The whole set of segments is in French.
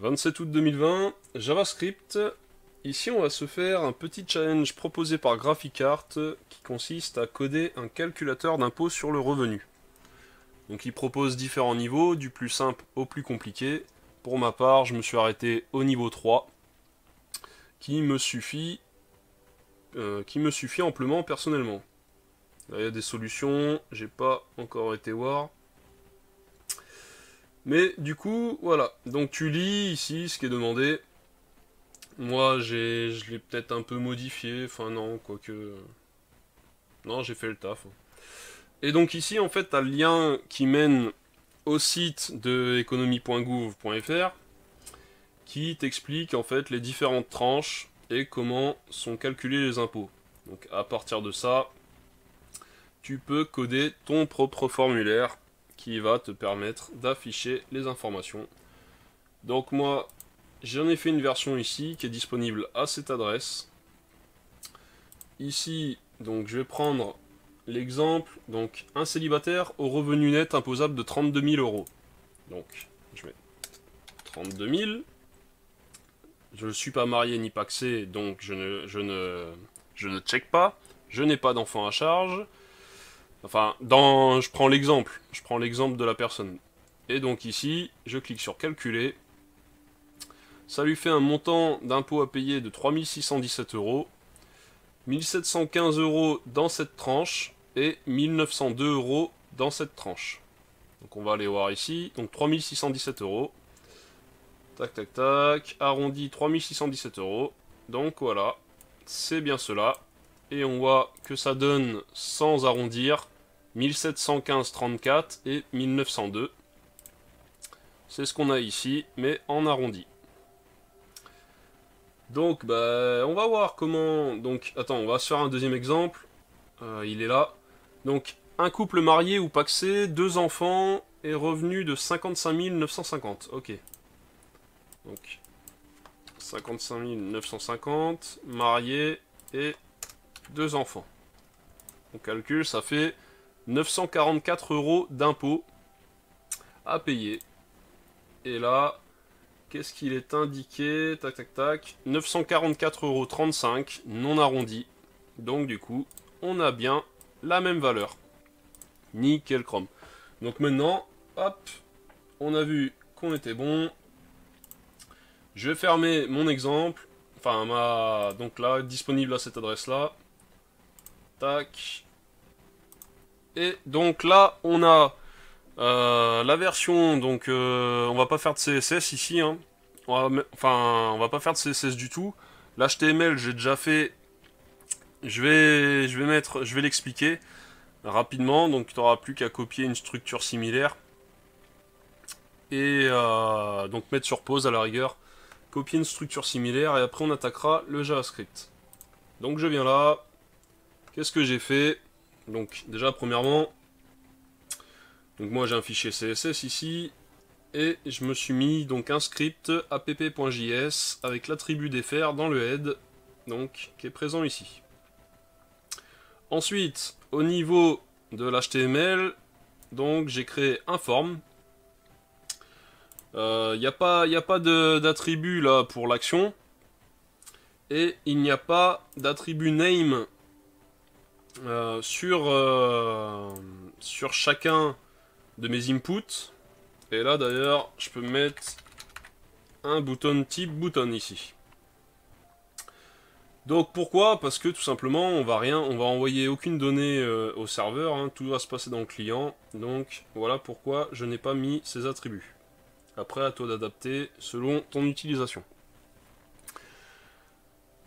27 août 2020, JavaScript. Ici, on va se faire un petit challenge proposé par GraphiCart qui consiste à coder un calculateur d'impôt sur le revenu. Donc, il propose différents niveaux, du plus simple au plus compliqué. Pour ma part, je me suis arrêté au niveau 3, qui me suffit amplement personnellement. Là, il y a des solutions, j'ai pas encore été voir. Mais du coup, voilà. Donc tu lis ici ce qui est demandé. Moi, je l'ai peut-être un peu modifié. Enfin non, quoique... Non, j'ai fait le taf. Et donc ici, en fait, t'as le lien qui mène au site de economie.gouv.fr qui t'explique en fait les différentes tranches et comment sont calculés les impôts. Donc à partir de ça, tu peux coder ton propre formulaire qui va te permettre d'afficher les informations. Donc moi, j'en ai fait une version ici qui est disponible à cette adresse. Ici, donc je vais prendre l'exemple, donc un célibataire au revenu net imposable de 32 000 euros. Donc, je mets 32 000. Je ne suis pas marié ni pacsé, donc je ne check pas. Je n'ai pas d'enfant à charge. Enfin, je prends l'exemple de la personne. Et donc ici, je clique sur calculer. Ça lui fait un montant d'impôt à payer de 3 617 euros, 1 715 euros dans cette tranche et 1 902 euros dans cette tranche. Donc on va aller voir ici, donc 3 617 euros. Tac tac tac, arrondi 3 617 euros. Donc voilà, c'est bien cela. Et on voit que ça donne, sans arrondir, 1715,34 et 1902. C'est ce qu'on a ici, mais en arrondi. Donc, bah, on va voir comment... Donc, attends, on va se faire un deuxième exemple. Il est là. Donc, un couple marié ou pacsé, 2 enfants et revenu de 55 950. Ok. Donc, 55 950, marié et 2 enfants. On calcule, ça fait 944 euros d'impôt à payer. Et là, qu'est-ce qu'il est indiqué? Tac, tac, tac. 944,35 € non arrondi. Donc du coup, on a bien la même valeur. Nickel chrome. Donc maintenant, hop, on a vu qu'on était bon. Je vais fermer mon exemple. Enfin, donc là, disponible à cette adresse-là. Tac. Et donc là, on a la version, donc on va pas faire de CSS ici, hein. On va pas faire de CSS du tout. L'HTML, j'ai déjà fait. Je vais l'expliquer rapidement. Donc tu n'auras plus qu'à copier une structure similaire et donc mettre sur pause à la rigueur. Copier une structure similaire et après on attaquera le JavaScript. Donc je viens là. Qu'est-ce que j'ai fait? Donc déjà premièrement, donc moi j'ai un fichier CSS ici. Et je me suis mis donc un script app.js avec l'attribut dfr dans le head, donc qui est présent ici. Ensuite, au niveau de l'HTML, donc j'ai créé un form. Il n'y a pas d'attribut là pour l'action. Et il n'y a pas d'attribut name sur chacun de mes inputs. Et là d'ailleurs, je peux mettre un bouton type bouton ici. Donc pourquoi? Parce que tout simplement, on va envoyer aucune donnée au serveur, hein, tout va se passer dans le client. Donc voilà pourquoi je n'ai pas mis ces attributs. Après, à toi d'adapter selon ton utilisation.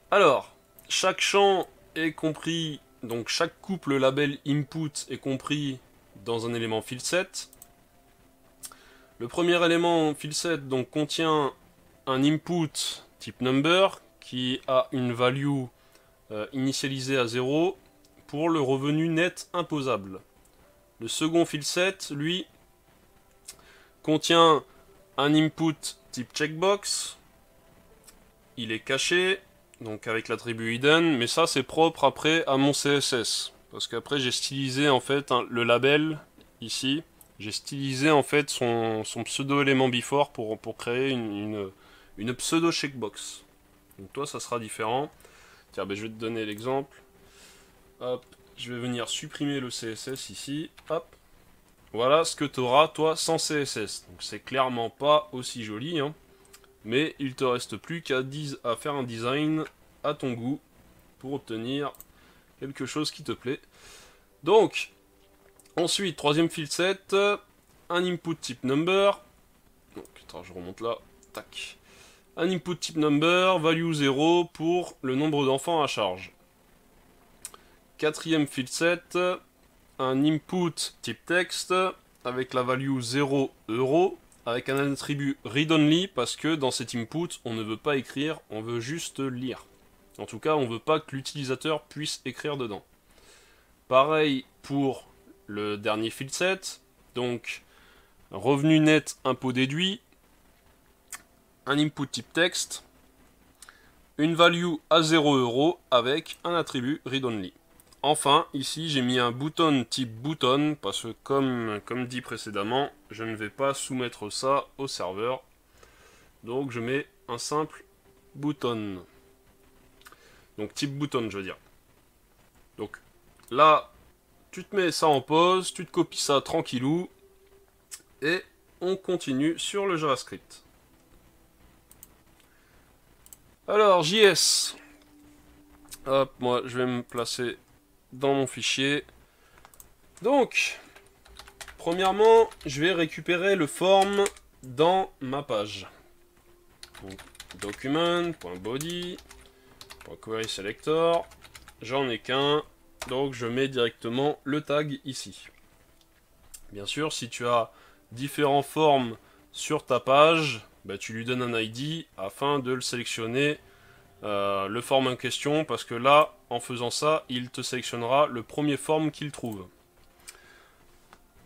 Alors, chaque champ est compris, donc chaque couple label input est compris dans un élément fieldset. Le premier élément fieldset donc contient un input type number qui a une value initialisée à 0 pour le revenu net imposable. Le second fieldset, lui, contient un input type checkbox. Il est caché, donc avec l'attribut hidden, mais ça c'est propre après à mon CSS. Parce qu'après j'ai stylisé en fait le label ici. J'ai stylisé en fait son pseudo-élément before pour créer une pseudo checkbox. Donc toi, ça sera différent. Tiens, ben, je vais te donner l'exemple. Hop, je vais venir supprimer le CSS ici. Hop. Voilà ce que tu auras, toi, sans CSS. Donc c'est clairement pas aussi joli, hein. Mais il te reste plus qu'à faire un design à ton goût pour obtenir quelque chose qui te plaît. Donc, ensuite, troisième field set, un input type number. Donc, attends, je remonte là. Tac. Un input type number, value 0 pour le nombre d'enfants à charge. Quatrième field set, un input type text avec la value 0 euro avec un attribut read-only parce que dans cet input, on ne veut pas écrire, on veut juste lire. En tout cas, on ne veut pas que l'utilisateur puisse écrire dedans. Pareil pour le dernier field set, donc revenu net impôt déduit, un input type texte, une value à 0 euro avec un attribut read-only. Enfin, ici, j'ai mis un button type button, parce que comme dit précédemment, je ne vais pas soumettre ça au serveur. Donc, je mets un simple button. Donc, type button, je veux dire. Donc, là, tu te mets ça en pause, tu te copies ça tranquillou, et on continue sur le JavaScript. Alors, JS. Hop, moi, je vais me placer dans mon fichier. Donc, premièrement, je vais récupérer le form dans ma page. Donc, document.body.querySelector. J'en ai qu'un, donc je mets directement le tag ici. Bien sûr, si tu as différents formes sur ta page, bah, tu lui donnes un ID afin de le sélectionner le form en question, parce que là, en faisant ça, il te sélectionnera le premier form qu'il trouve.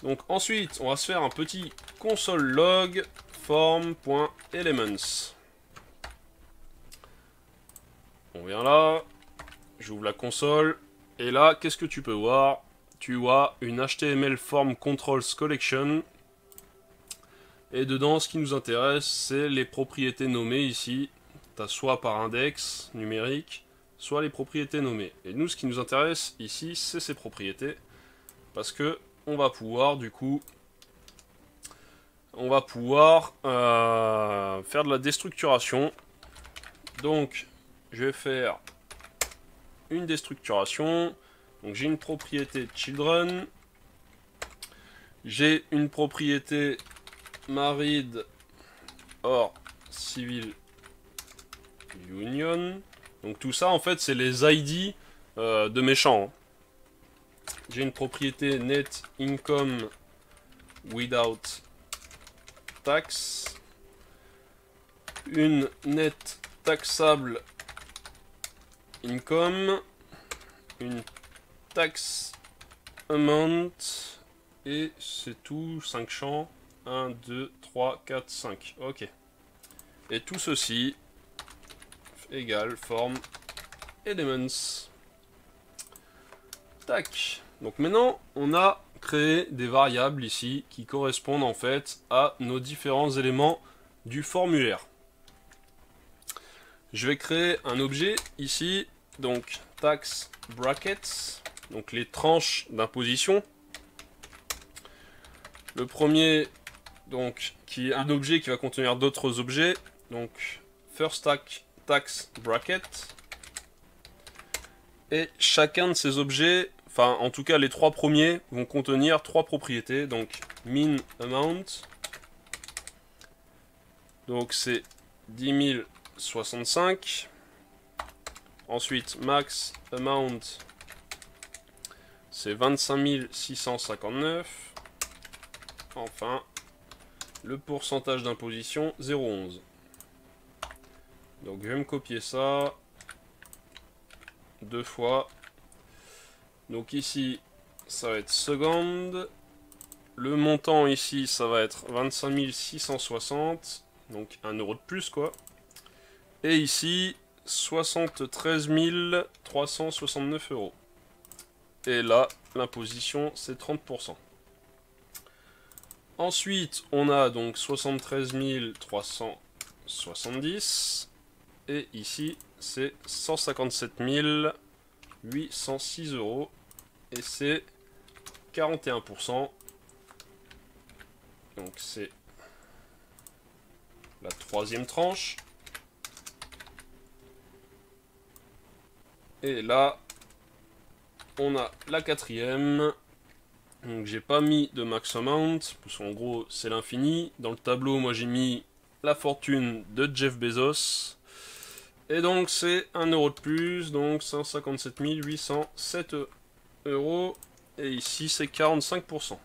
Donc ensuite, on va se faire un petit console log form.elements. On vient là, j'ouvre la console, et là, qu'est-ce que tu peux voir? Tu vois une HTML form controls collection, et dedans, ce qui nous intéresse, c'est les propriétés nommées ici. Tu as soit par index numérique, soit les propriétés nommées. Et nous, ce qui nous intéresse ici, c'est ces propriétés, parce que on va pouvoir, du coup, faire de la déstructuration. Donc, je vais faire une déstructuration. Donc, j'ai une propriété children, j'ai une propriété married or civil union. Donc tout ça en fait c'est les ID de mes champs. J'ai une propriété net income without tax, une net taxable income, une tax amount, et c'est tout, 5 champs, 1, 2, 3, 4, 5, ok. Et tout ceci égale form elements. Tac. Donc maintenant, on a créé des variables ici qui correspondent en fait à nos différents éléments du formulaire. Je vais créer un objet ici, donc tax brackets, donc les tranches d'imposition. Le premier, donc, qui est un objet qui va contenir d'autres objets, donc first tax bracket, et chacun de ces objets, enfin en tout cas les trois premiers, vont contenir trois propriétés, donc min amount, donc c'est 10 065, ensuite max amount, c'est 25 659, enfin le pourcentage d'imposition 0,11. Donc je vais me copier ça deux fois. Donc ici ça va être seconde. Le montant ici ça va être 25 660. Donc 1 euro de plus quoi. Et ici 73 369 euros. Et là l'imposition c'est 30%. Ensuite on a donc 73 300 70. Et ici, c'est 157 806 euros. Et c'est 41%. Donc c'est la troisième tranche. Et là, on a la quatrième. Donc j'ai pas mis de max amount, parce qu'en gros c'est l'infini. Dans le tableau, moi j'ai mis la fortune de Jeff Bezos. Et donc c'est 1 euro de plus, donc 157 807 euros. Et ici c'est 45%.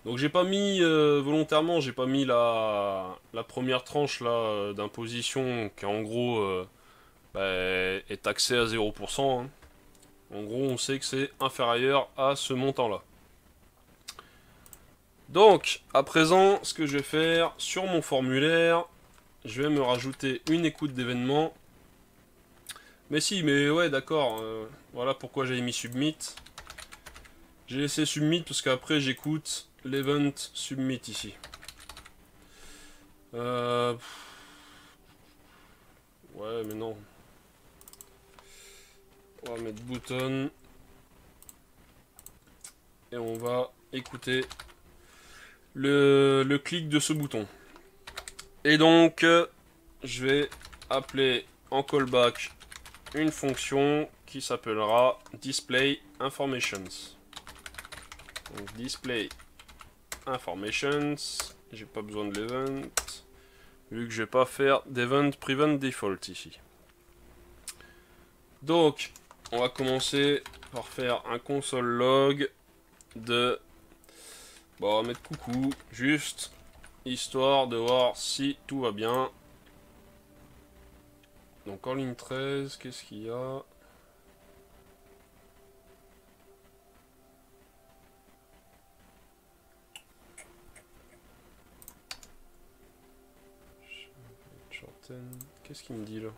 Donc j'ai pas mis, volontairement, j'ai pas mis la première tranche là d'imposition qui en gros est taxée à 0%. Hein. En gros on sait que c'est inférieur à ce montant là. Donc à présent ce que je vais faire sur mon formulaire, je vais me rajouter une écoute d'événement. Mais si, mais ouais d'accord, voilà pourquoi j'avais mis submit. J'ai laissé submit parce qu'après j'écoute l'event submit ici. Ouais mais non. On va mettre button. Et on va écouter le clic de ce bouton. Et donc je vais appeler en callback une fonction qui s'appellera display informations. Donc display informations, j'ai pas besoin de l'event, vu que je vais pas faire d'event prevent default ici. Donc, on va commencer par faire un console log de... Bon, on va mettre coucou, juste, histoire de voir si tout va bien. Donc en ligne 13, qu'est-ce qu'il y a ? Qu'est-ce qu'il me dit là?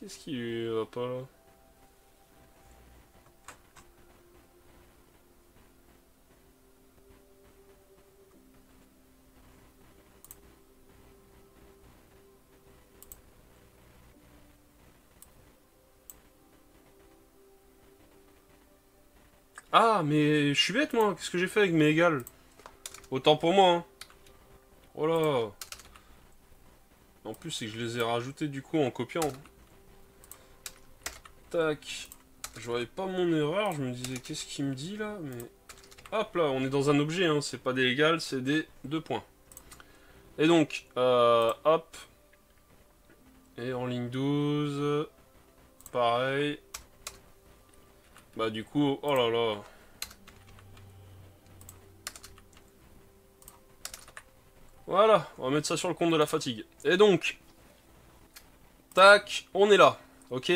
Qu'est-ce qui va pas là? Ah, mais je suis bête moi, qu'est-ce que j'ai fait avec mes égales? Autant pour moi, hein. Oh là. En plus, c'est que je les ai rajoutés du coup en copiant. Tac. Je voyais pas mon erreur, je me disais qu'est-ce qu'il me dit là, mais... Hop là, on est dans un objet, hein. C'est pas des égales, c'est des 2 points. Et donc, hop. Et en ligne 12, pareil. Bah du coup, oh là là. Voilà, on va mettre ça sur le compte de la fatigue. Et donc, tac, on est là. Ok.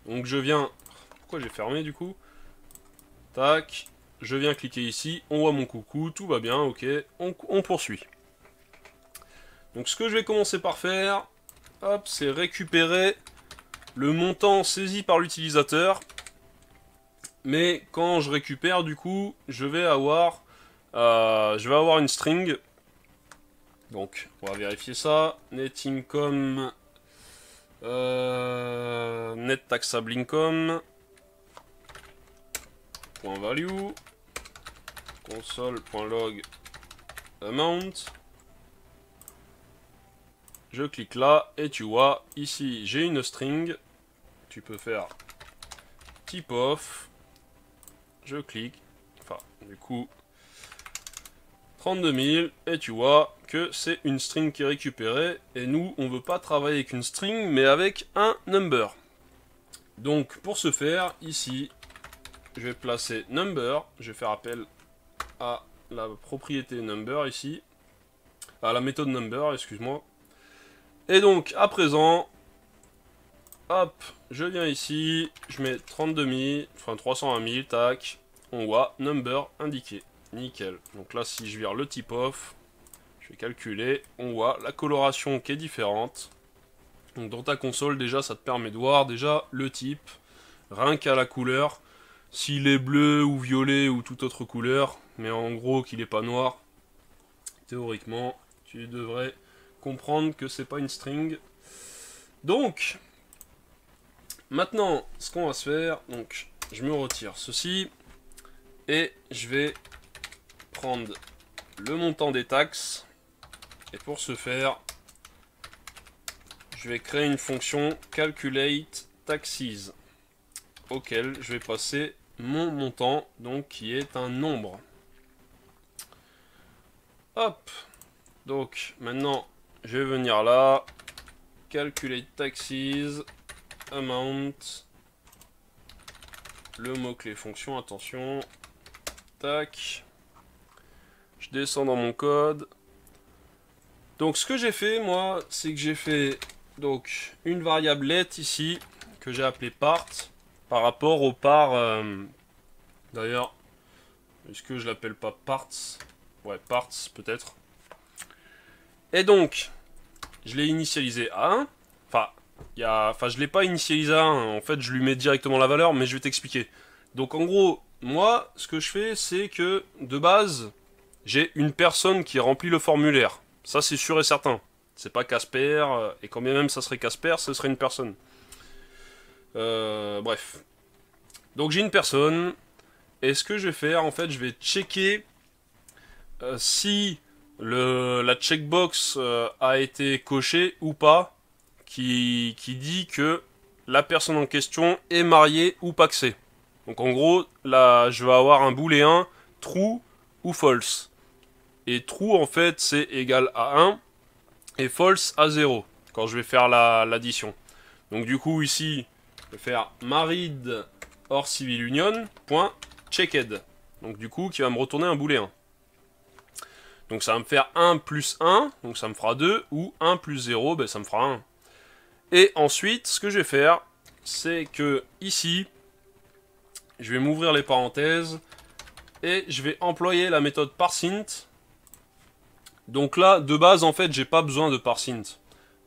Donc je viens... Pourquoi j'ai fermé du coup? Tac, je viens cliquer ici, on voit mon coucou, tout va bien, ok. On poursuit. Donc ce que je vais commencer par faire, hop, c'est récupérer le montant saisi par l'utilisateur. Mais quand je récupère, du coup, je vais avoir une string. Donc, on va vérifier ça. Net income, net taxable income, .value, console.log amount. Je clique là et tu vois, ici j'ai une string. Tu peux faire type off. Je clique, enfin du coup 32 000 et tu vois que c'est une string qui est récupérée et nous on veut pas travailler avec une string mais avec un number. Donc pour ce faire ici je vais placer number, je vais faire appel à la propriété number ici, à la méthode number excuse-moi. Et donc à présent hop, je viens ici, je mets 32 000, enfin 301 000, tac, on voit number indiqué, nickel. Donc là, si je vire le type off, je vais calculer, on voit la coloration qui est différente. Donc dans ta console, déjà, ça te permet de voir déjà le type, rien qu'à la couleur, s'il est bleu ou violet ou toute autre couleur, mais en gros qu'il n'est pas noir, théoriquement, tu devrais comprendre que c'est pas une string. Donc, maintenant, ce qu'on va se faire, donc je me retire ceci, et je vais prendre le montant des taxes, et pour ce faire, je vais créer une fonction calculate taxes, auquel je vais passer mon montant, donc qui est un nombre. Hop, donc maintenant je vais venir là, calculate taxes, amount, le mot-clé fonction, attention, tac, je descends dans mon code. Donc ce que j'ai fait moi, c'est que j'ai fait donc une variable let ici, que j'ai appelée part, par rapport au part, d'ailleurs, est-ce que je l'appelle pas parts? Ouais, parts peut-être. Et donc, je l'ai initialisé à 1. Enfin, je l'ai pas initialisé à 1. En fait, je lui mets directement la valeur, mais je vais t'expliquer. Donc, en gros, moi, ce que je fais, c'est que, de base, j'ai une personne qui remplit le formulaire. Ça, c'est sûr et certain. C'est pas Casper, et quand bien même ça serait Casper, ce serait une personne. Bref. Donc, j'ai une personne, et ce que je vais faire, en fait, je vais checker si la checkbox a été cochée ou pas, qui dit que la personne en question est mariée ou paxée. Donc en gros, là, je vais avoir un booléen true ou false. Et true, en fait, c'est égal à 1, et false à 0, quand je vais faire l'addition. Donc du coup, ici, je vais faire married or civil union, point checked. Donc du coup, qui va me retourner un booléen. Donc ça va me faire 1 plus 1, donc ça me fera 2, ou 1 plus 0, ben ça me fera 1. Et ensuite, ce que je vais faire, c'est que ici, je vais m'ouvrir les parenthèses, et je vais employer la méthode parseInt. Donc là, de base, en fait, j'ai pas besoin de parseInt.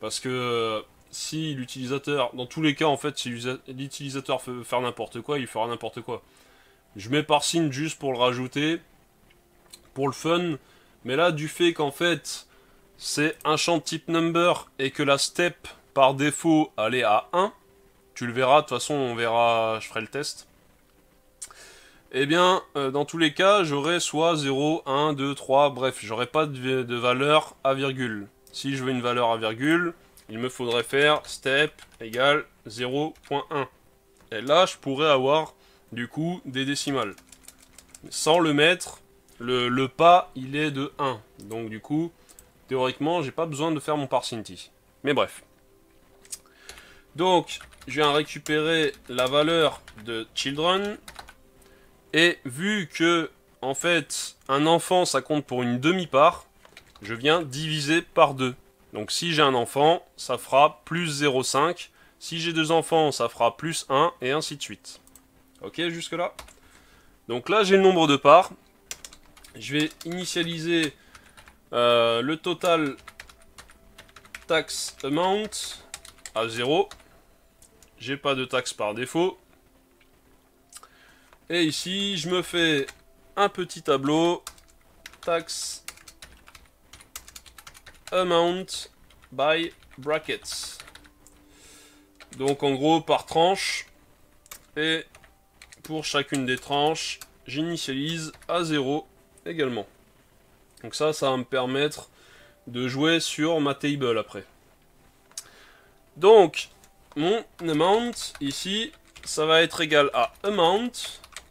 Parce que si l'utilisateur, dans tous les cas, en fait, si l'utilisateur veut faire n'importe quoi, il fera n'importe quoi. Je mets parseInt juste pour le rajouter, pour le fun. Mais là, du fait qu'en fait, c'est un champ type number et que la step, par défaut, elle est à 1, tu le verras, de toute façon, on verra, je ferai le test. Eh bien, dans tous les cas, j'aurai soit 0, 1, 2, 3, bref, j'aurai pas de valeur à virgule. Si je veux une valeur à virgule, il me faudrait faire step égale 0.1. Et là, je pourrais avoir, du coup, des décimales. Sans le mettre, le pas, il est de 1. Donc, du coup, théoriquement, j'ai pas besoin de faire mon parseInt ici. Mais bref. Donc, je viens récupérer la valeur de children. Et vu que, en fait, un enfant, ça compte pour une demi-part, je viens diviser par 2. Donc si j'ai un enfant, ça fera plus 0,5. Si j'ai deux enfants, ça fera plus 1, et ainsi de suite. Ok, jusque là? Donc là, j'ai le nombre de parts. Je vais initialiser le total tax amount à 0. J'ai pas de taxe par défaut. Et ici, je me fais un petit tableau tax amount by brackets. Donc en gros par tranche. Et pour chacune des tranches, j'initialise à 0 également. Donc ça va me permettre de jouer sur ma table après. Donc mon amount ici, ça va être égal à amount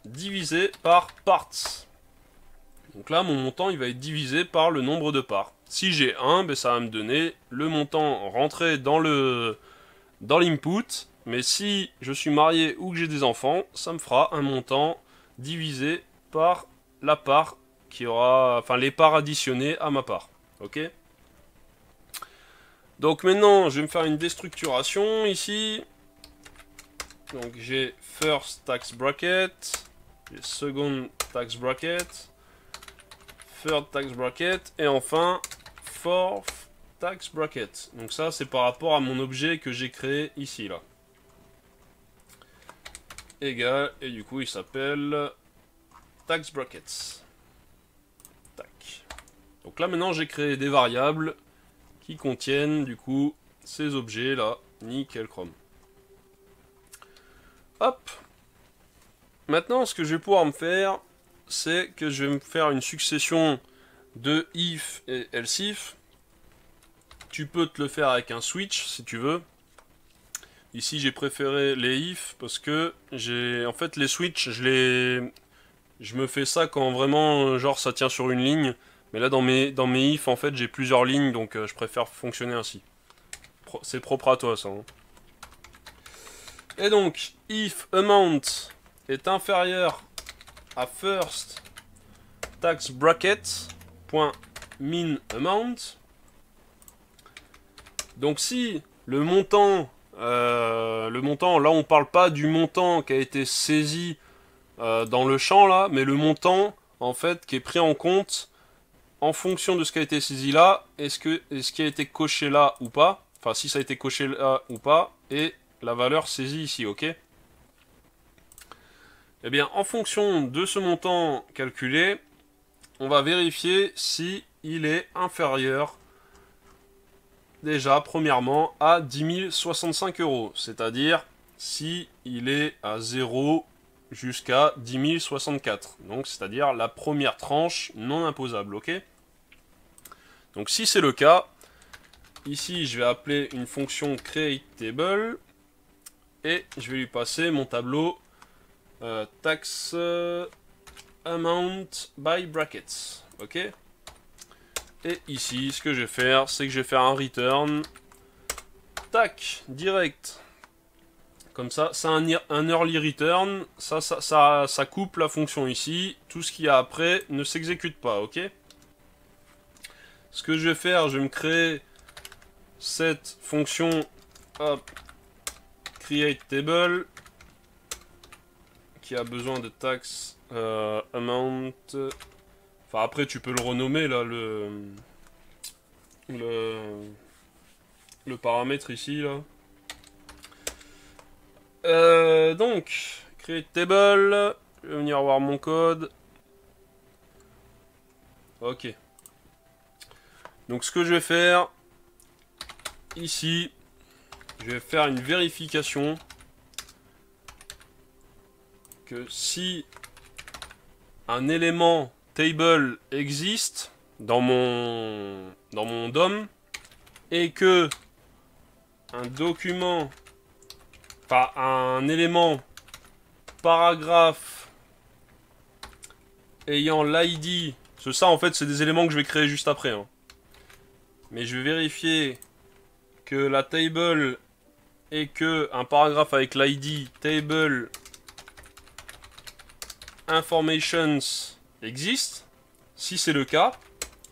divisé par parts. Donc là, mon montant, il va être divisé par le nombre de parts. Si j'ai 1, ben, ça va me donner le montant rentré dans l'input. Mais si je suis marié ou que j'ai des enfants, ça me fera un montant divisé par la part qui aura, enfin les parts additionnées à ma part. Ok? Donc maintenant, je vais me faire une déstructuration ici. Donc j'ai first tax bracket, j'ai second tax bracket, third tax bracket, et enfin fourth tax bracket. Donc ça, c'est par rapport à mon objet que j'ai créé ici, là. Égal, et du coup, il s'appelle tax brackets. Tac. Donc là, maintenant, j'ai créé des variables qui contiennent, du coup, ces objets-là. Nickel chrome. Hop. Maintenant, ce que je vais pouvoir me faire, c'est que je vais me faire une succession de if et else if. Tu peux te le faire avec un switch si tu veux. Ici j'ai préféré les if parce que en fait les switch je me fais ça quand vraiment genre ça tient sur une ligne. Mais là dans mes if en fait j'ai plusieurs lignes donc je préfère fonctionner ainsi. C'est propre à toi ça. Hein. Et donc if amount est inférieur à first tax bracket point min amount. Donc si le montant, là on parle pas du montant qui a été saisi dans le champ là, mais le montant en fait qui est pris en compte en fonction de ce qui a été saisi là, est-ce qui a été coché là ou pas, enfin si ça a été coché là ou pas, et la valeur saisie ici, ok. Eh bien en fonction de ce montant calculé, on va vérifier si il est inférieur déjà, premièrement, à 10 065 €. C'est-à-dire, si il est à 0 jusqu'à 10 064. Donc, c'est-à-dire la première tranche non imposable, ok? Donc, si c'est le cas, ici, je vais appeler une fonction createTable et je vais lui passer mon tableau tax amount by brackets, ok? Et ici, ce que je vais faire, c'est que je vais faire un return. Tac, direct. Comme ça, c'est un early return. Ça coupe la fonction ici. Tout ce qu'il y a après ne s'exécute pas, ok? Ce que je vais faire, je vais me créer cette fonction hop, createTable qui a besoin de tax amount. Enfin, après, tu peux le renommer, là, le paramètre ici, là. Donc, create table. Je vais venir voir mon code. Ok. Donc, ce que je vais faire, ici, je vais faire une vérification que si un élément table existe dans mon DOM et que un document, enfin un élément paragraphe ayant l'ID, ça en fait c'est des éléments que je vais créer juste après, hein. Mais je vais vérifier que la table et que un paragraphe avec l'ID table informations existe. Si c'est le cas,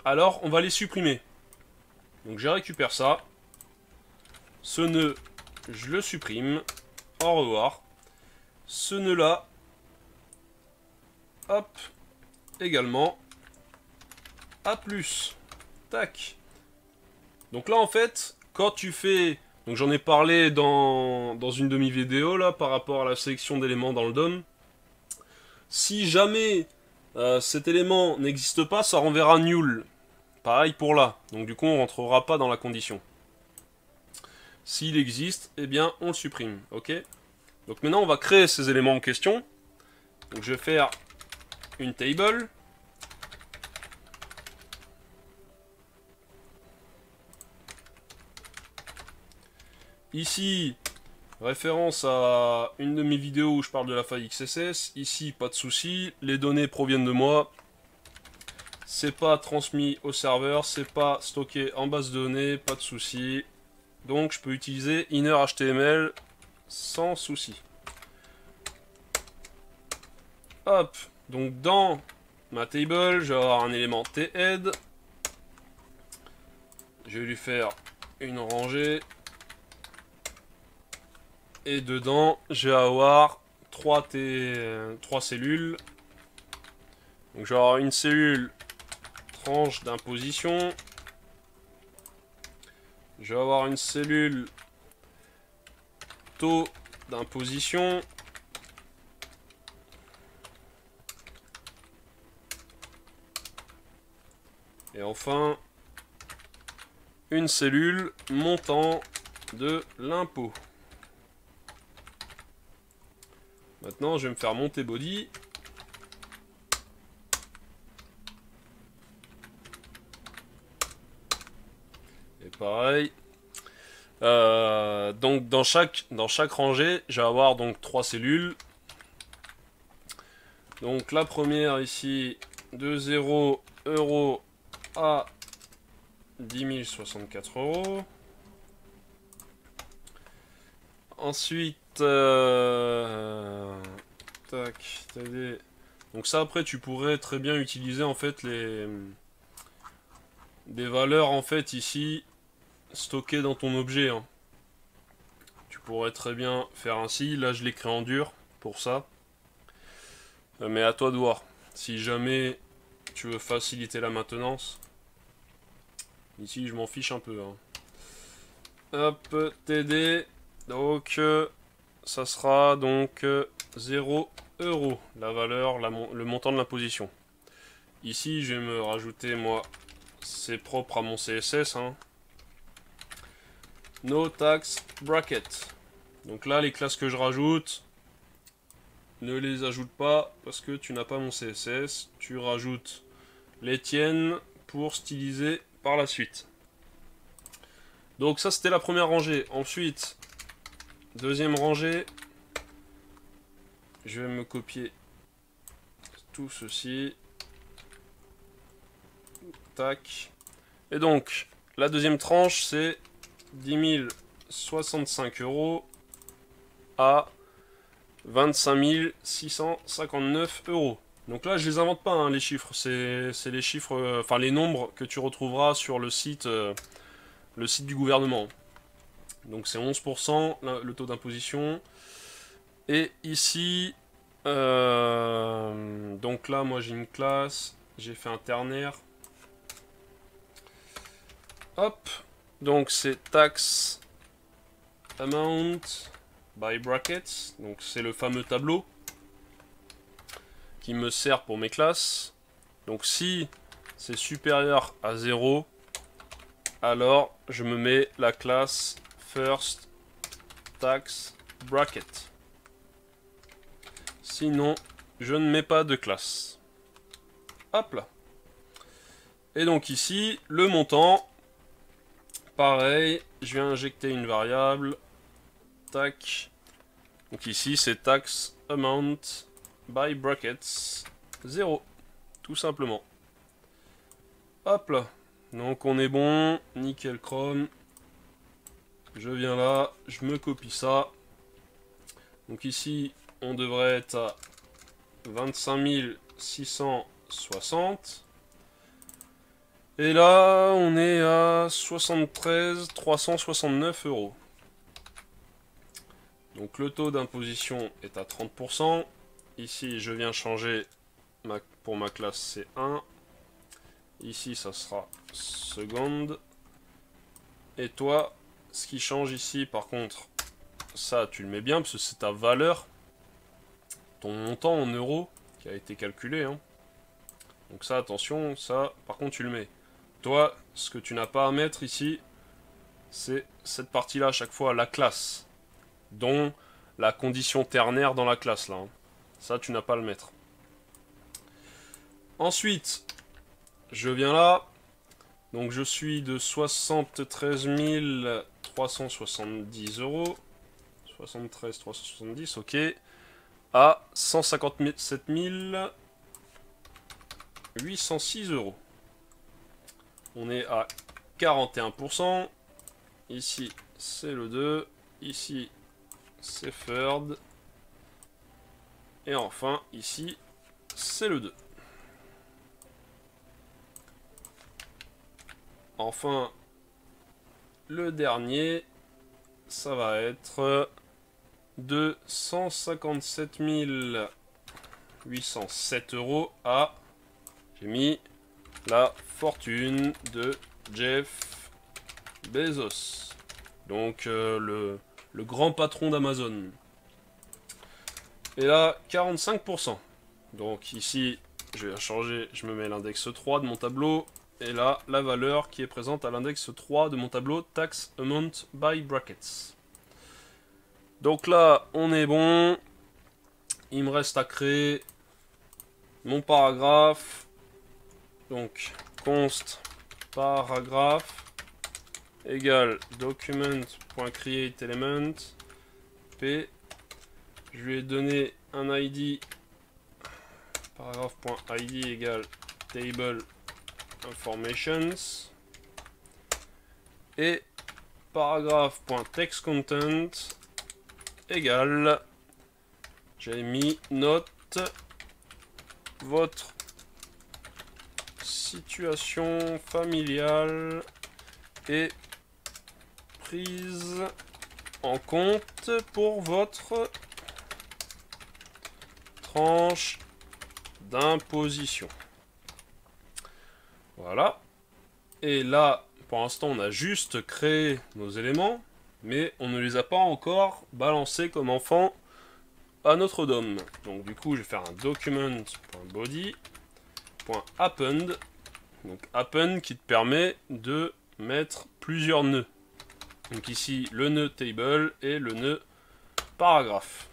alors on va les supprimer. Donc je récupère ça. Ce nœud, je le supprime. Au revoir. Ce nœud là, hop, également. A plus. Tac. Donc là en fait, quand tu fais... Donc j'en ai parlé dans une de mes vidéos là, par rapport à la sélection d'éléments dans le DOM. Si jamais cet élément n'existe pas, ça renverra nul. Pareil pour là. Donc du coup, on rentrera pas dans la condition. S'il existe, eh bien, on le supprime. Ok. Donc maintenant, on va créer ces éléments en question. Donc je vais faire une table. Ici, référence à une de mes vidéos où je parle de la faille XSS. Ici, pas de souci. Les données proviennent de moi. C'est pas transmis au serveur. C'est pas stocké en base de données. Pas de souci. Donc, je peux utiliser inner HTML sans souci. Hop. Donc, dans ma table, je vais avoir un élément thead. Je vais lui faire une rangée. Et dedans, je vais avoir 3 cellules. Donc je vais avoir une cellule tranche d'imposition. Je vais avoir une cellule taux d'imposition. Et enfin, une cellule montant de l'impôt. Maintenant, je vais me faire monter body. Et pareil. Donc dans chaque rangée, je vais avoir donc 3 cellules. Donc la première ici, de 0 euros à 10 064 €. Ensuite, tac, TD. Donc ça après tu pourrais très bien utiliser en fait des valeurs en fait ici stockées dans ton objet. Hein. Tu pourrais très bien faire ainsi. Là je l'écris en dur pour ça. Mais à toi de voir. Si jamais tu veux faciliter la maintenance. Ici je m'en fiche un peu. Hein. Hop, TD. Donc ça sera donc 0 €. La valeur, le montant de l'imposition. Ici je vais me rajouter moi. C'est propre à mon CSS. Hein. No tax bracket. Donc là les classes que je rajoute. Ne les ajoute pas parce que tu n'as pas mon CSS. Tu rajoutes les tiennes pour styliser par la suite. Donc ça c'était la première rangée. Ensuite, deuxième rangée. Je vais me copier tout ceci. Tac. Et donc, la deuxième tranche c'est 10 065 € à 25 659 €. Donc là, je les invente pas, hein, les chiffres. C'est les chiffres, enfin les nombres que tu retrouveras sur le site du gouvernement. Donc c'est 11% le taux d'imposition. Et ici, donc là, moi j'ai une classe, j'ai fait un ternaire. Hop, donc c'est tax amount by brackets, donc c'est le fameux tableau qui me sert pour mes classes. Donc si c'est supérieur à 0, alors je me mets la classe first tax bracket. Sinon, je ne mets pas de classe. Hop là. Et donc ici, le montant, pareil, je vais injecter une variable. Tac. Donc ici, c'est tax amount by brackets 0. Tout simplement. Hop là. Donc on est bon. Nickel chrome. Je viens là. Je me copie ça. Donc ici, on devrait être à 25 660. Et là, on est à 73 369 €. Donc le taux d'imposition est à 30%. Ici, je viens changer pour ma classe c'est 1. Ici, ça sera seconde. Et toi, ce qui change ici, par contre, ça, tu le mets bien, parce que c'est ta valeur, ton montant en euros qui a été calculé. Hein. Donc ça, attention, ça, par contre, tu le mets. Toi, ce que tu n'as pas à mettre ici, c'est cette partie-là, à chaque fois, la classe. Dont la condition ternaire dans la classe, là. Hein. Ça, tu n'as pas à le mettre. Ensuite, je viens là. Donc, je suis de 73 370 €. 73 370, ok. À 157 806 €. On est à 41%. Ici, c'est le 2. Ici, c'est third. Et enfin, ici, c'est le 2. Enfin, le dernier, ça va être de 157 807 € à... J'ai mis la fortune de Jeff Bezos. Donc le grand patron d'Amazon. Et là, 45%. Donc ici, je vais changer, je me mets l'index 3 de mon tableau. Et là, la valeur qui est présente à l'index 3 de mon tableau, tax amount by brackets. Donc là, on est bon. Il me reste à créer mon paragraphe. Donc, const paragraphe égale document.createElement p. Je lui ai donné un ID, paragraphe.id égale table informations et paragraphe.textContent égale, j'ai mis note votre situation familiale est prise en compte pour votre tranche d'imposition. Voilà. Et là, pour l'instant, on a juste créé nos éléments, mais on ne les a pas encore balancés comme enfant à notre DOM. Donc du coup, je vais faire un document.body.append. Donc append qui te permet de mettre plusieurs nœuds. Donc ici, le nœud table et le nœud paragraphe.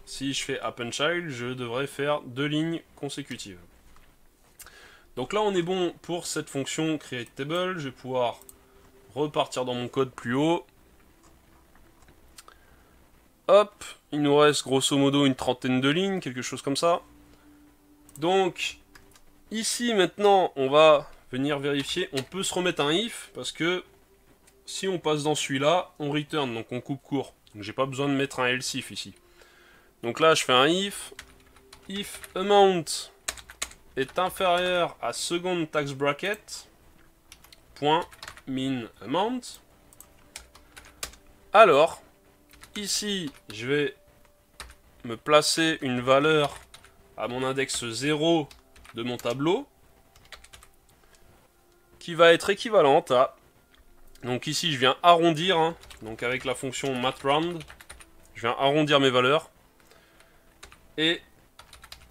Si je fais append child, je devrais faire 2 lignes consécutives. Donc là, on est bon pour cette fonction create table. Je vais pouvoir repartir dans mon code plus haut. Hop, il nous reste grosso modo une trentaine de lignes, quelque chose comme ça. Donc, ici maintenant, on va venir vérifier. On peut se remettre un if, parce que si on passe dans celui-là, on return, donc on coupe court. Donc j'ai pas besoin de mettre un else if ici. Donc là, je fais un if amount est inférieur à second tax bracket, point min amount. Alors, ici, je vais me placer une valeur à mon index 0 de mon tableau, qui va être équivalente à... Donc ici, je viens arrondir, hein, donc avec la fonction mathround, je viens arrondir mes valeurs. Et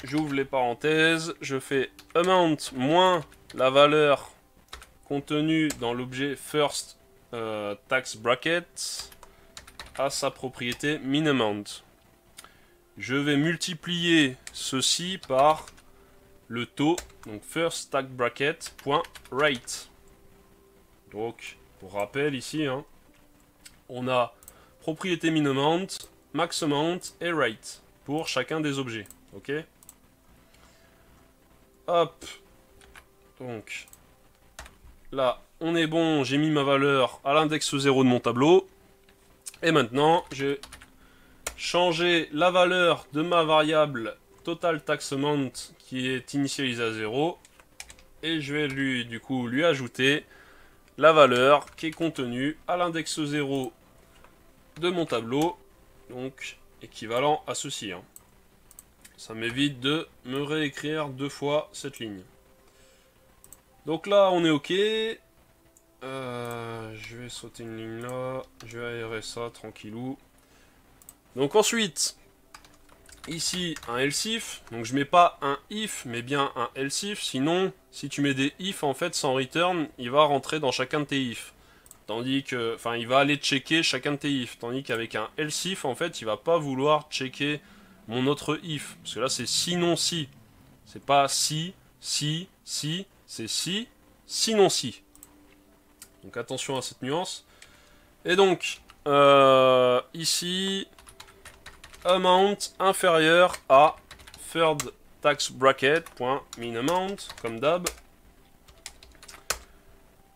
j'ouvre les parenthèses, je fais amount moins la valeur contenue dans l'objet first tax bracket à sa propriété min amount. Je vais multiplier ceci par le taux, donc first tax bracket .rate. Donc, pour rappel ici, hein, on a propriété min amount, max amount et rate pour chacun des objets. Ok. Hop. Donc, là, on est bon, j'ai mis ma valeur à l'index 0 de mon tableau. Et maintenant, je vais changer la valeur de ma variable total tax amount qui est initialisée à 0. Et je vais du coup lui ajouter la valeur qui est contenue à l'index 0 de mon tableau. Donc, équivalent à ceci. Hein. Ça m'évite de me réécrire 2 fois cette ligne. Donc là, on est OK. Je vais sauter une ligne là. Je vais aérer ça tranquillou. Donc ensuite, ici, un else if. Donc je mets pas un if, mais bien un else if. Sinon, si tu mets des if, en fait, sans return, il va rentrer dans chacun de tes if. Tandis que, enfin, il va aller checker chacun de tes if. Tandis qu'avec un else if, en fait, il va pas vouloir checker mon autre if. Parce que là, c'est sinon si. C'est pas si, c'est si, sinon si. Donc attention à cette nuance. Et donc, ici, amount inférieur à third tax bracket .min amount, comme d'hab.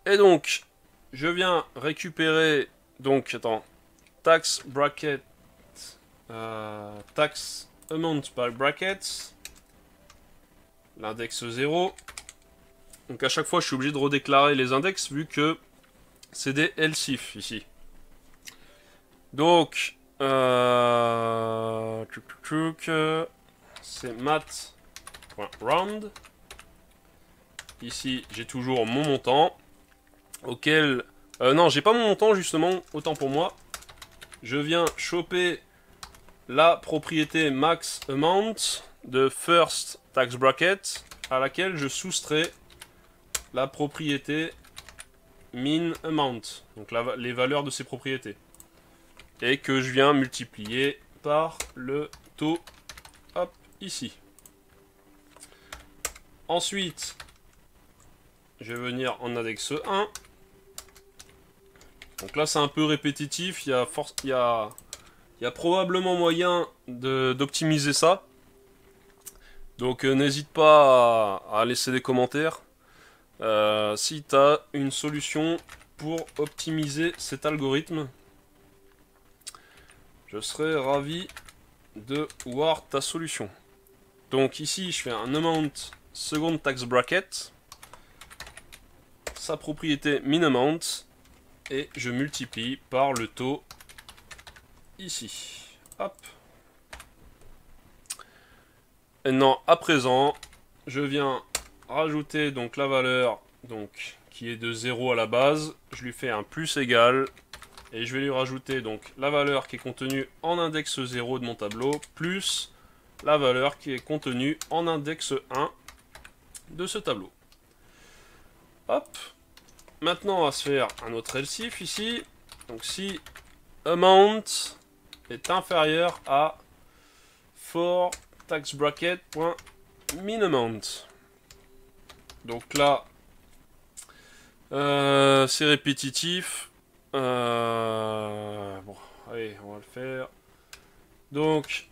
Et donc, je viens récupérer, donc, attends, tax bracket, tax amount by brackets, l'index 0. Donc à chaque fois, je suis obligé de redéclarer les index vu que c'est des else if ici. Donc, c'est math.round. Ici, j'ai toujours mon montant auquel Non, j'ai pas mon montant justement, autant pour moi. Je viens choper la propriété max amount de first tax bracket à laquelle je soustrais la propriété min amount, donc les valeurs de ces propriétés. Et que je viens multiplier par le taux, hop, ici. Ensuite, je vais venir en index 1. Donc là, c'est un peu répétitif. Il y a probablement moyen d'optimiser ça. Donc n'hésite pas à laisser des commentaires si tu as une solution pour optimiser cet algorithme. Je serais ravi de voir ta solution. Donc ici, je fais un amount second tax bracket, sa propriété min amount, et je multiplie par le taux ici. Hop. Maintenant, à présent, je viens rajouter donc la valeur donc, qui est de 0 à la base. Je lui fais un plus égal. Et je vais lui rajouter donc la valeur qui est contenue en index 0 de mon tableau, plus la valeur qui est contenue en index 1 de ce tableau. Hop. Maintenant, on va se faire un autre else-if ici. Donc si amount est inférieur à for tax bracket.minAmount. Donc là, c'est répétitif. Bon, allez, on va le faire. Donc,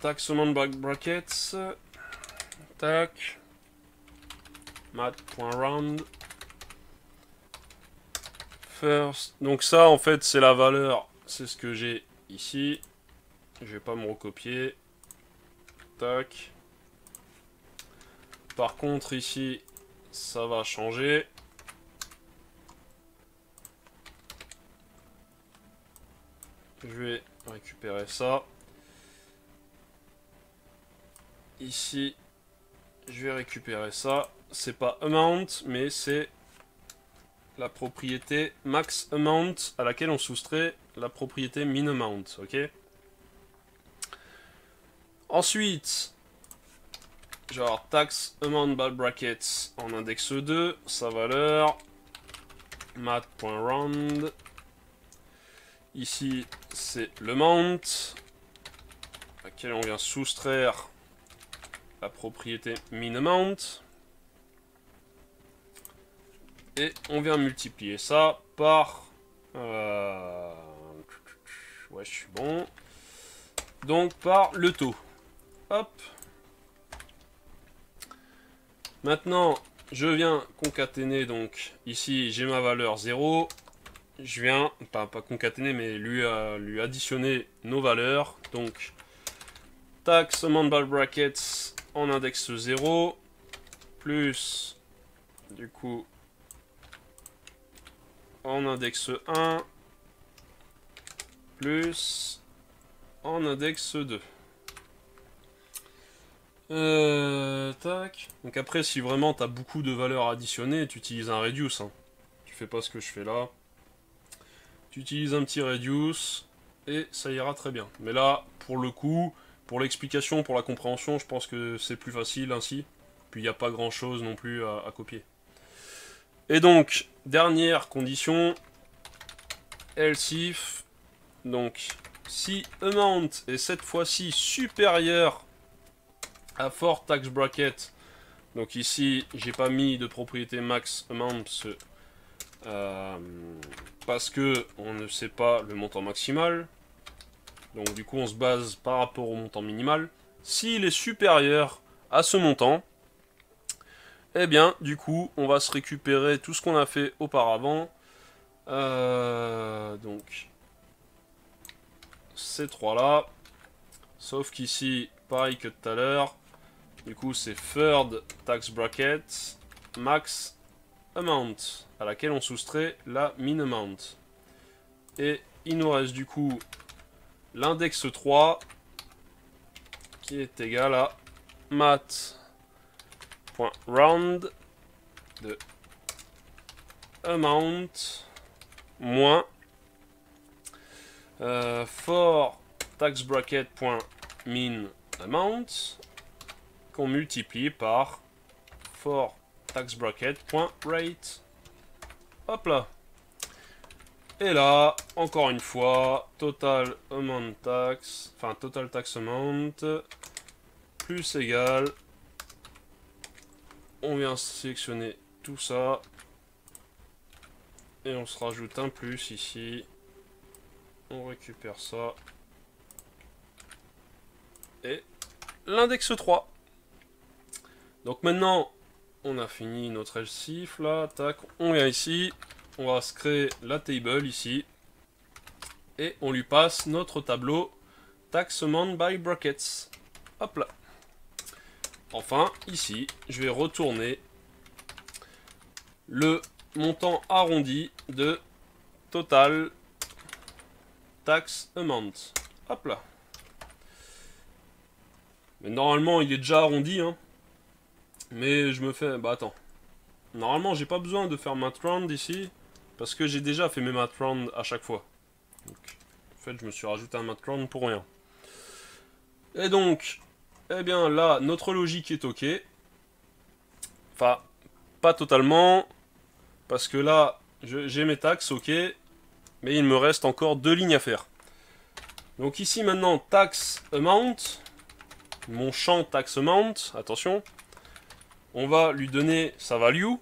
tax amount brackets, tac, mat.round, first. Donc ça, en fait, c'est la valeur, c'est ce que j'ai ici. Je vais pas me recopier. Tac. Par contre, ici, ça va changer. Je vais récupérer ça. Ici, je vais récupérer ça. C'est pas amount, mais c'est la propriété max amount à laquelle on soustrait la propriété min amount. Ok. Ensuite, genre tax amount brackets en index 2, sa valeur mat.round. Ici, c'est le mount, à laquelle on vient soustraire la propriété min-amount. Et on vient multiplier ça par... ouais, je suis bon. Donc, par le taux. Hop. Maintenant, je viens concaténer, donc, ici, j'ai ma valeur 0. Je viens, pas concaténer, mais lui additionner nos valeurs. Donc, tax amount brackets en index 0, plus, du coup, en index 1, plus, en index 2. Tac. Donc après, si vraiment tu as beaucoup de valeurs additionnées, tu utilises un reduce. Hein. Tu fais pas ce que je fais là. Tu utilises un petit reduce et ça ira très bien. Mais là, pour le coup, pour l'explication, pour la compréhension, je pense que c'est plus facile ainsi. Puis il n'y a pas grand chose non plus à copier. Et donc, dernière condition, else if, donc si amount est cette fois-ci supérieur à for tax bracket, donc ici j'ai pas mis de propriété max amount parce que on ne sait pas le montant maximal. Donc du coup on se base par rapport au montant minimal. S'il est supérieur à ce montant, eh bien du coup on va se récupérer tout ce qu'on a fait auparavant. Donc ces trois là. Sauf qu'ici, pareil que tout à l'heure, du coup c'est third tax bracket max amount à laquelle on soustrait la min amount. Et il nous reste du coup l'index 3 qui est égal à mat.round de amount moins for tax bracket.min amount qu'on multiplie par for tax bracket.rate. Hop là. Et là, encore une fois, total amount tax, enfin total tax amount, plus égal, on vient sélectionner tout ça, et on se rajoute un plus ici, on récupère ça, et l'index 3. Donc maintenant, on a fini notre else-if là, tac, on vient ici. On va se créer la table ici. Et on lui passe notre tableau tax amount by brackets. Hop là. Enfin, ici, je vais retourner le montant arrondi de total tax amount. Hop là. Mais normalement, il est déjà arrondi. Hein. Mais je me fais... Bah attends. Normalement, j'ai pas besoin de faire math round ici. Parce que j'ai déjà fait mes math rounds à chaque fois. Donc, en fait, je me suis rajouté un math round pour rien. Et donc, eh bien là, notre logique est OK. Enfin, pas totalement. Parce que là, j'ai mes taxes, OK. Mais il me reste encore 2 lignes à faire. Donc ici, maintenant, tax amount. Mon champ tax amount, attention. On va lui donner sa value.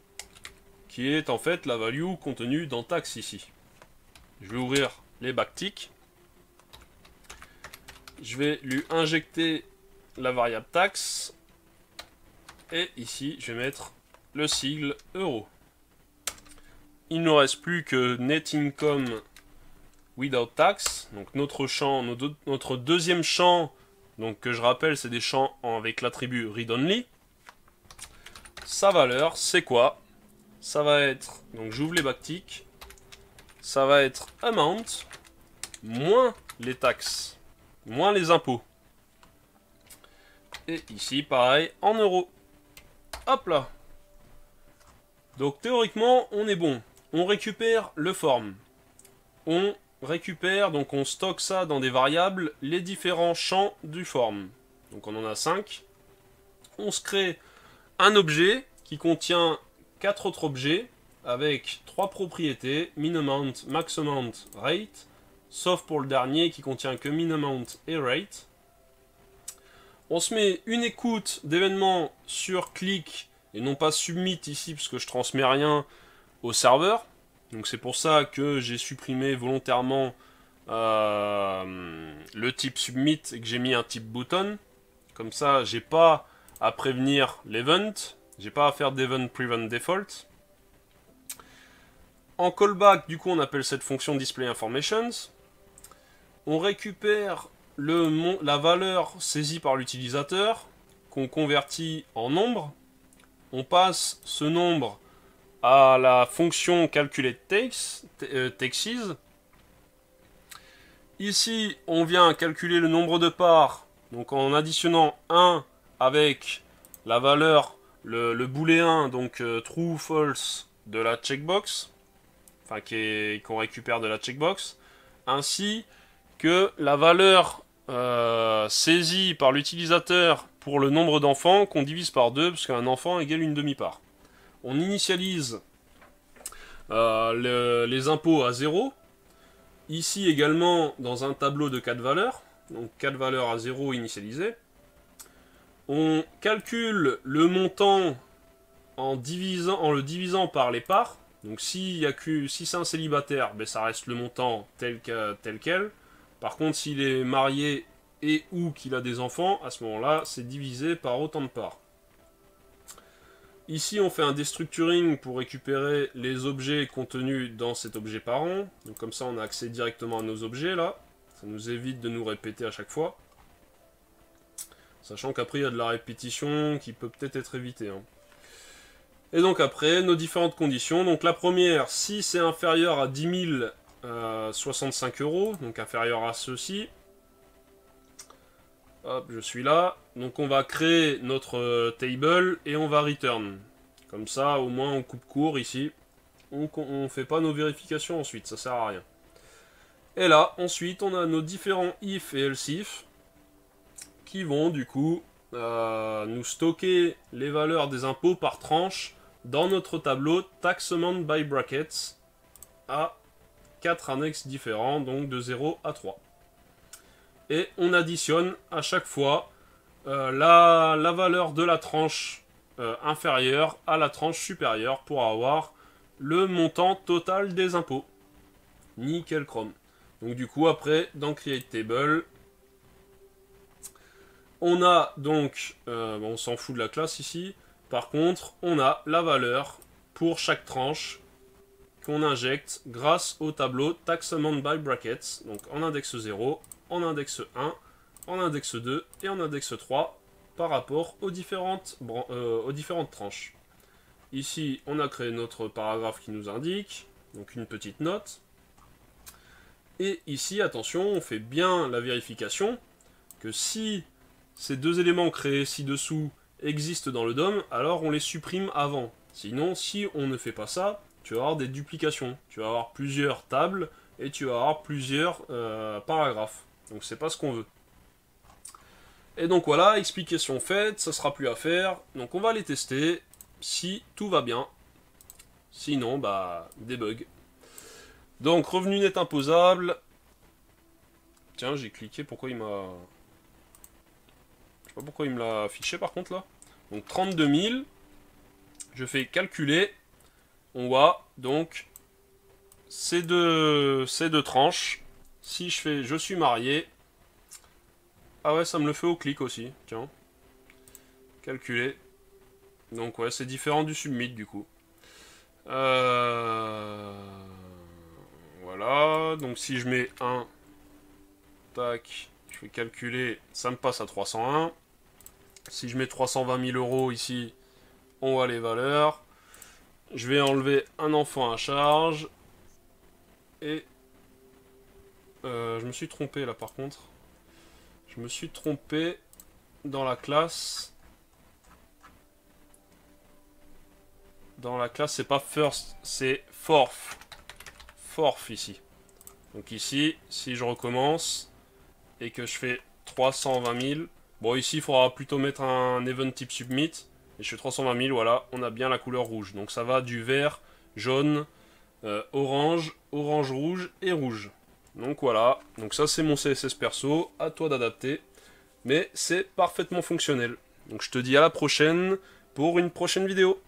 Qui est en fait la value contenue dans tax ici. Je vais ouvrir les backticks. Je vais lui injecter la variable tax. Et ici, je vais mettre le sigle euro. Il ne nous reste plus que net income without tax. Donc notre champ, notre deuxième champ, donc que je rappelle, c'est des champs avec l'attribut read only. Sa valeur, c'est quoi? Ça va être, donc j'ouvre les backticks, ça va être amount, moins les taxes, moins les impôts. Et ici, pareil, en euros. Hop là. Donc théoriquement, on est bon. On récupère le form. On récupère, donc on stocke ça dans des variables, les différents champs du form. Donc on en a 5. On se crée un objet qui contient 4 autres objets avec 3 propriétés, min-amount, max-amount, rate, sauf pour le dernier qui contient que min-amount et rate. On se met une écoute d'événements sur click et non pas submit ici parce que je transmets rien au serveur. Donc c'est pour ça que j'ai supprimé volontairement le type submit et que j'ai mis un type button. Comme ça, j'ai pas à prévenir l'event. J'ai pas à faire d'event prevent default. En callback, du coup, on appelle cette fonction display informations. On récupère la valeur saisie par l'utilisateur, qu'on convertit en nombre. On passe ce nombre à la fonction calculateTaxes. Ici, on vient calculer le nombre de parts, donc en additionnant 1 avec la valeur, le booléen, donc true ou false, de la checkbox, enfin qu'on récupère de la checkbox, ainsi que la valeur saisie par l'utilisateur pour le nombre d'enfants qu'on divise par 2, parce qu'un enfant égale une demi-part. On initialise les impôts à 0. Ici également dans un tableau de 4 valeurs, donc 4 valeurs à 0 initialisées. On calcule le montant en le divisant par les parts. Donc si c'est un célibataire, ben ça reste le montant tel quel. Par contre, s'il est marié et ou qu'il a des enfants, à ce moment-là, c'est divisé par autant de parts. Ici, on fait un destructuring pour récupérer les objets contenus dans cet objet parent. Donc comme ça, on a accès directement à nos objets, là. Ça nous évite de nous répéter à chaque fois. Sachant qu'après, il y a de la répétition qui peut peut-être être évitée. Hein. Et donc après, nos différentes conditions. Donc la première, si c'est inférieur à 10 065 €, donc inférieur à ceci. Hop, je suis là. Donc on va créer notre table et on va return. Comme ça, au moins, on coupe court ici. on fait pas nos vérifications ensuite, ça sert à rien. Et là, ensuite, on a nos différents if et else if qui vont du coup nous stocker les valeurs des impôts par tranche dans notre tableau Taxement by Brackets à 4 annexes différents, donc de 0 à 3. Et on additionne à chaque fois la valeur de la tranche inférieure à la tranche supérieure pour avoir le montant total des impôts. Nickel chrome. Donc du coup après dans Create Table, on a donc, bon, on s'en fout de la classe ici, par contre on a la valeur pour chaque tranche qu'on injecte grâce au tableau Taxement by Brackets, donc en index 0, en index 1, en index 2 et en index 3 par rapport aux différentes tranches. Ici, on a créé notre paragraphe qui nous indique, donc une petite note. Et ici, attention, on fait bien la vérification que si ces deux éléments créés ci-dessous existent dans le DOM, alors on les supprime avant. Sinon, si on ne fait pas ça, tu vas avoir des duplications. Tu vas avoir plusieurs tables et tu vas avoir plusieurs paragraphes. Donc c'est pas ce qu'on veut. Et donc voilà, explication faite, ça sera plus à faire. Donc on va les tester si tout va bien. Sinon, bah, debug. Donc revenu net imposable. Tiens, j'ai cliqué, pourquoi il m'a... Je sais pas pourquoi il me l'a affiché par contre là. Donc 32 000. Je fais calculer. On voit donc ces deux tranches. Si je fais je suis marié. Ah ouais, ça me le fait au clic aussi. Tiens. Calculer. Donc ouais, c'est différent du submit du coup. Voilà. Donc si je mets 1. Tac. Je fais calculer. Ça me passe à 301. Si je mets 320 000 € ici, on voit les valeurs. Je vais enlever un enfant à charge. Et... je me suis trompé là par contre. Je me suis trompé dans la classe. Dans la classe, c'est pas first, c'est fourth. Fourth ici. Donc ici, si je recommence et que je fais 320 000. Bon, ici, il faudra plutôt mettre un event type submit. Et je fais 320 000, voilà, on a bien la couleur rouge. Donc ça va du vert, jaune, orange, orange-rouge et rouge. Donc voilà, donc ça c'est mon CSS perso, à toi d'adapter. Mais c'est parfaitement fonctionnel. Donc je te dis à la prochaine pour une prochaine vidéo.